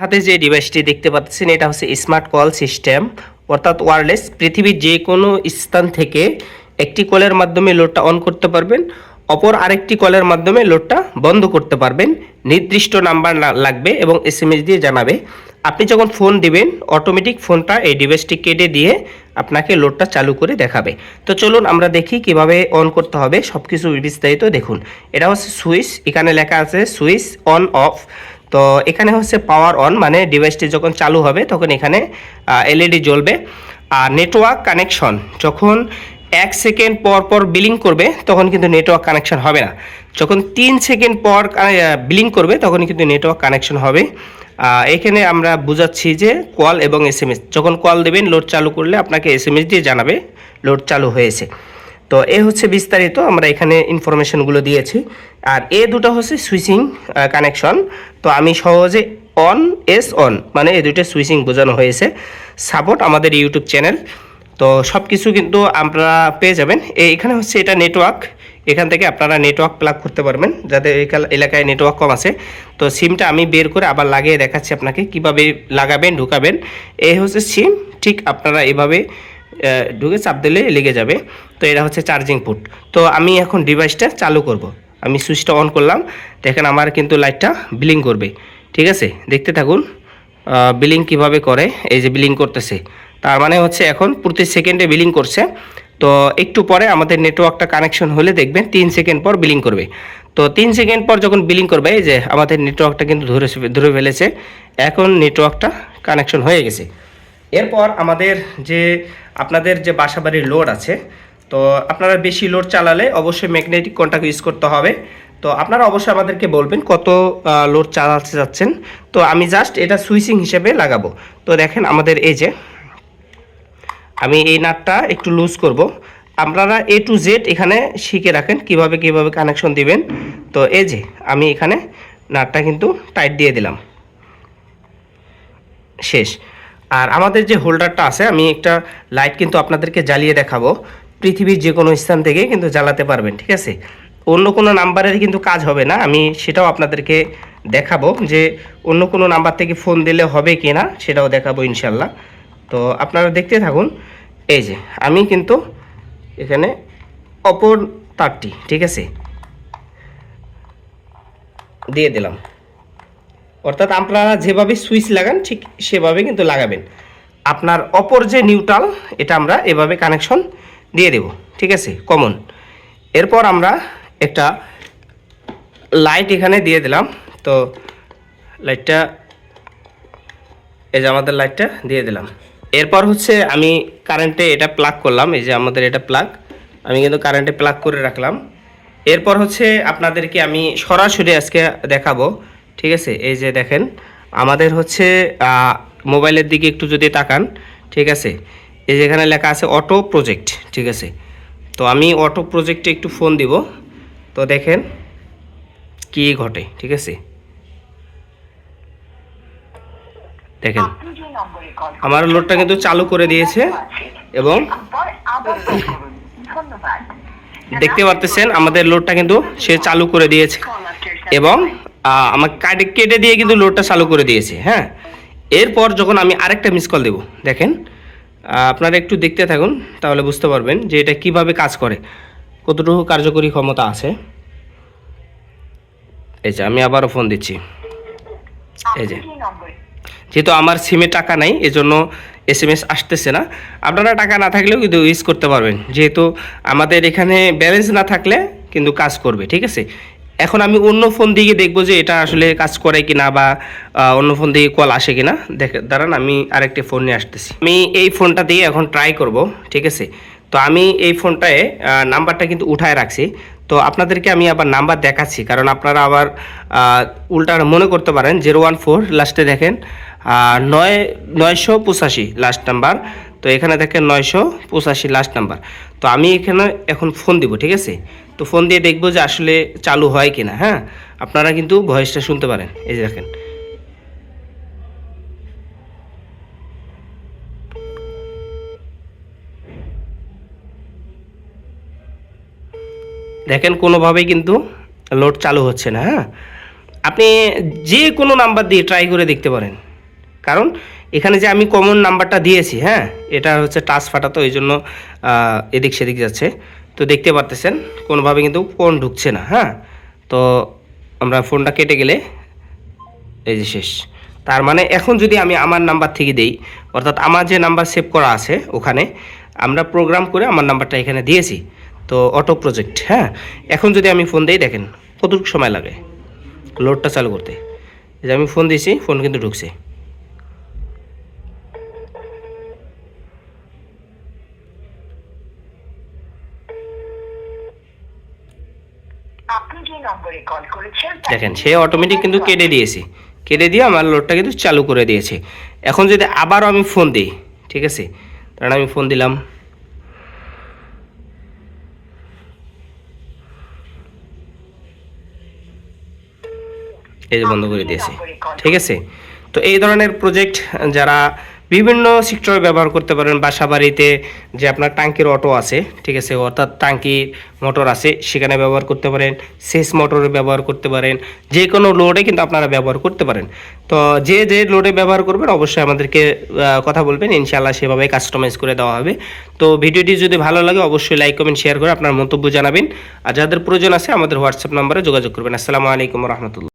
হাতে যে ডিভাইসটি দেখতে পাচ্ছেন এটা হচ্ছে স্মার্ট কল সিস্টেম, অর্থাৎ ওয়্যারলেস। পৃথিবীর যে কোনো স্থান থেকে একটি কলের মাধ্যমে লোডটা অন করতে পারবেন, অপর আরেকটি কলের মাধ্যমে লোডটা বন্ধ করতে পারবেন। নির্দিষ্ট নাম্বার লাগবে এবং এসএমএস দিয়ে জানাবে। আপনি যখন ফোন দিবেন অটোমেটিক ফোনটা এই ডিভাইসটি কেটে দিয়ে আপনাকে লোডটা চালু করে দেখাবে। তো চলুন আমরা দেখি কিভাবে অন করতে হবে, সব কিছু বিস্তারিত দেখুন। এটা হচ্ছে সুইচ, এখানে লেখা আছে সুইচ অন অফ। তো এখানে হচ্ছে পাওয়ার অন, মানে ডিভাইসটি যখন চালু হবে তখন এখানে এলইডি জ্বলবে। আর নেটওয়ার্ক কানেকশন, যখন 1 সেকেন্ড পর পর বিলিং করবে তখন কিন্তু নেটওয়ার্ক কানেকশন হবে না। যখন 3 সেকেন্ড পর বিলিং করবে তখন কিন্তু নেটওয়ার্ক কানেকশন হবে। এখানে আমরা বুঝাচ্ছি যে কল এবং এসএমএস, যখন কল দেবেন লোড চালু করলে আপনাকে এসএমএস দিয়ে জানাবে লোড চালু হয়েছে। তো এ হচ্ছে বিস্তারিত, আমরা এখানে ইনফরমেশনগুলো দিয়েছি। আর এ দুটো হচ্ছে সুইচিং কানেকশন। তো আমি সহজে অন অন মানে এই দুটো সুইচিং বোঝানো হয়েছে। সাপোর্ট আমাদের ইউটিউব চ্যানেল। তো সব কিছু কিন্তু আপনারা পেয়ে যাবেন। এখানে হচ্ছে এটা নেটওয়ার্ক, এখান থেকে আপনারা নেটওয়ার্ক প্লাগ করতে পারবেন যাদের এলাকায় নেটওয়ার্ক কম আছে। তো সিমটা আমি বের করে আবার লাগিয়ে দেখাচ্ছি আপনাকে কিভাবে লাগাবেন ঢুকাবেন। এই হচ্ছে সিম, ঠিক আপনারা এভাবে ঢুকে চাপ দিলে লেগে যাবে। তো এটা হচ্ছে চার্জিং পোর্ট। তো আমি এখন ডিভাইসটা চালু করব। আমি সুইচটা অন করলাম, দেখেন আমার কিন্তু লাইটটা ব্লিং করবে। ঠিক আছে, দেখতে থাকুন বিলিং কিভাবে করে। এই যে বিলিং করতেছে, তার মানে হচ্ছে এখন প্রতি সেকেন্ডে বিলিং করছে। তো একটু পরে আমাদের নেটওয়ার্কটা কানেকশন হলে দেখবেন 3 সেকেন্ড পর বিলিং করবে। তো 3 সেকেন্ড পর যখন বিলিং করবে, এই যে আমাদের নেটওয়ার্কটা কিন্তু ধরে ফেলেছে। এখন নেটওয়ার্কটা কানেকশন হয়ে গেছে। এরপর আমাদের যে আপনাদের যে বাসাবাড়ির লোড আছে, তো আপনারা বেশি লোড চালালে অবশ্যই ম্যাগনেটিক কন্ট্যাক্ট ইউজ করতে হবে। তো আপনারা অবশ্যই আমাদেরকে বলবেন কত লোড চালাতে যাচ্ছেন। তো আমি জাস্ট এটা সুইচিং হিসেবে লাগাবো। তো দেখেন আমাদের এই যে আমি এই নাটটা একটু লুজ করব। আপনারা A to Z এখানে শিখে রাখেন কিভাবে কানেকশন দিবেন। তো এই যে আমি এখানে নাটটা কিন্তু টাইট দিয়ে দিলাম, শেষ। আর আমাদের যে হোল্ডারটা আছে, আমি একটা লাইট কিন্তু আপনাদেরকে জ্বালিয়ে দেখাবো। পৃথিবীর যে কোনো স্থান থেকে কিন্তু জ্বালাতে পারবেন, ঠিক আছে। অন্য কোনো নাম্বারের কিন্তু কাজ হবে না, আমি সেটাও আপনাদেরকে দেখাবো যে অন্য কোনো নাম্বার থেকে ফোন দিলে হবে কি না সেটাও দেখাবো ইনশাল্লাহ। তো আপনারা দেখতে থাকুন। এই যে আমি কিন্তু এখানে অপর তারটি, ঠিক আছে, দিয়ে দিলাম। অর্থাৎ আপনারা যেভাবে সুইচ লাগান ঠিক সেভাবে কিন্তু লাগাবেন। আপনার অপর যে নিউট্রাল, এটা আমরা এভাবে কানেকশন দিয়ে দেব, ঠিক আছে, কমন। এরপর আমরা একটা লাইট এখানে দিয়ে দিলাম। তো লাইটটা, এই যে আমাদের লাইটটা দিয়ে দিলাম। এরপর হচ্ছে আমি কারেন্টে এটা প্লাগ করলাম। এই যে আমাদের এটা প্লাগ, আমি কিন্তু কারেন্টে প্লাগ করে রাখলাম। এরপর হচ্ছে আপনাদেরকে আমি সরাসরি আজকে দেখাবো, ঠিক আছে। এই যে দেখেন আমাদের হচ্ছে মোবাইলের দিকে একটু যদি তাকান, ঠিক আছে, এই যে এখানে লেখা আছে অটো প্রজেক্ট, ঠিক আছে। তো আমি অটো প্রজেক্টে একটু ফোন দিব। তো দেখেন কি ঘটে, ঠিক আছে। দেখেন আমার লোডটা কিন্তু চালু করে দিয়েছে এবং দেখতে পারতেছেন আমাদের লোডটা কিন্তু সে চালু করে দিয়েছে এবং আমার কেটে দিয়ে কিন্তু লোডটা চালু করে দিয়েছে। হ্যাঁ, এরপর যখন আমি আরেকটা মিস কল দেব, দেখেন আপনারা একটু দেখতে থাকুন, তাহলে বুঝতে পারবেন যে এটা কিভাবে কাজ করে, কতটুকু কার্যকরী ক্ষমতা আছে। এই যে আমি আবারও ফোন দিচ্ছি। এই যে যেহেতু আমার সিমে টাকা নাই এজন্য এসএমএস আসতেছে না। আপনারা টাকা না থাকলেও কিন্তু ইউজ করতে পারবেন, যেহেতু আমাদের এখানে ব্যালেন্স না থাকলে কিন্তু কাজ করবে, ঠিক আছে। এখন আমি অন্য ফোন দিয়ে দেখবো যে এটা আসলে কাজ করে কি না, বা অন্য ফোন দিয়ে কল আসে কি না। দাঁড়ান, আমি আরেকটি ফোন নিয়ে আসতেছি। আমি এই ফোনটা দিয়ে এখন ট্রাই করব, ঠিক আছে। তো আমি এই ফোনটায় নাম্বারটা কিন্তু উঠায় রাখছি। তো আপনাদেরকে আমি আবার নাম্বার দেখাচ্ছি, কারণ আপনারা আবার উল্টা মনে করতে পারেন। 014 লাস্টে দেখেন 985 লাস্ট নাম্বার। তো এখানে দেখেন 985 লাস্ট নাম্বার। তো আমি এখানে এখন ফোন দিব, ঠিক আছে। তো ফোন দিয়ে দেখবো যে আসলে চালু হয় কিনা। হ্যাঁ, আপনারা কিন্তু ভয়েসটা শুনতে পারেন। এই যে দেখেন, দেখেন কোনোভাবেই কিন্তু লোড চালু হচ্ছে না। হ্যাঁ, আপনি যে কোনো নাম্বার দিয়ে ট্রাই করে দেখতে পারেন। কারণ এখানে যে আমি কমন নাম্বারটা দিয়েছি, হ্যাঁ, এটা হচ্ছে টাচ ফাটা, তো এই জন্য এদিক সেদিক যাচ্ছে। তো দেখতে পারতেছেন কোনোভাবে কিন্তু ফোন ঢুকছে না। হ্যাঁ, তো আমরা ফোনটা কেটে গেলে এই যে শেষ। তার মানে এখন যদি আমি আমার নাম্বার থেকে দেই, অর্থাৎ আমার যে নাম্বার সেভ করা আছে ওখানে আমরা প্রোগ্রাম করে আমার নাম্বারটা এখানে দিয়েছি, তো অটো প্রজেক্ট। হ্যাঁ, এখন যদি আমি ফোন দিই, দেখেন কতটুকু সময় লাগে লোডটা চালু করতে। এই যে আমি ফোন দিয়েছি, ফোন কিন্তু ঢুকছে। আপনি যে নম্বরে কল করেছেন দেখেন সে অটোমেটিক কিন্তু কেটে দিয়েছে, কেটে দিয়ে আমার লোডটা কিন্তু চালু করে দিয়েছে। এখন যদি আবারও আমি ফোন দিই, ঠিক আছে, কারণ আমি ফোন দিলাম, এই যে বন্ধ করে দিয়েছে। ঠিক আছে, তো এই ধরনের প্রজেক্ট যারা বিভিন্ন সেক্টরে ব্যবহার করতে পারেন, বাসা বাড়িতে যে আপনার ট্যাঙ্কির অটো আছে, ঠিক আছে, অর্থাৎ ট্যাঙ্কি মোটর আছে সেখানে ব্যবহার করতে পারেন, সেচ মোটরে ব্যবহার করতে পারেন, যে কোনো লোডে কিন্তু আপনারা ব্যবহার করতে পারেন। তো যে যে লোডে ব্যবহার করবেন অবশ্যই আমাদেরকে কথা বলবেন, ইনশাআল্লাহ সেভাবে কাস্টমাইজ করে দেওয়া হবে। তো ভিডিওটি যদি ভালো লাগে অবশ্যই লাইক কমেন্ট শেয়ার করে আপনার মন্তব্য জানাবেন, আর যাদের প্রয়োজন আছে আমাদের হোয়াটসঅ্যাপ নম্বরে যোগাযোগ করবেন। আসসালামু আলাইকুম রহমতুল্লাহ।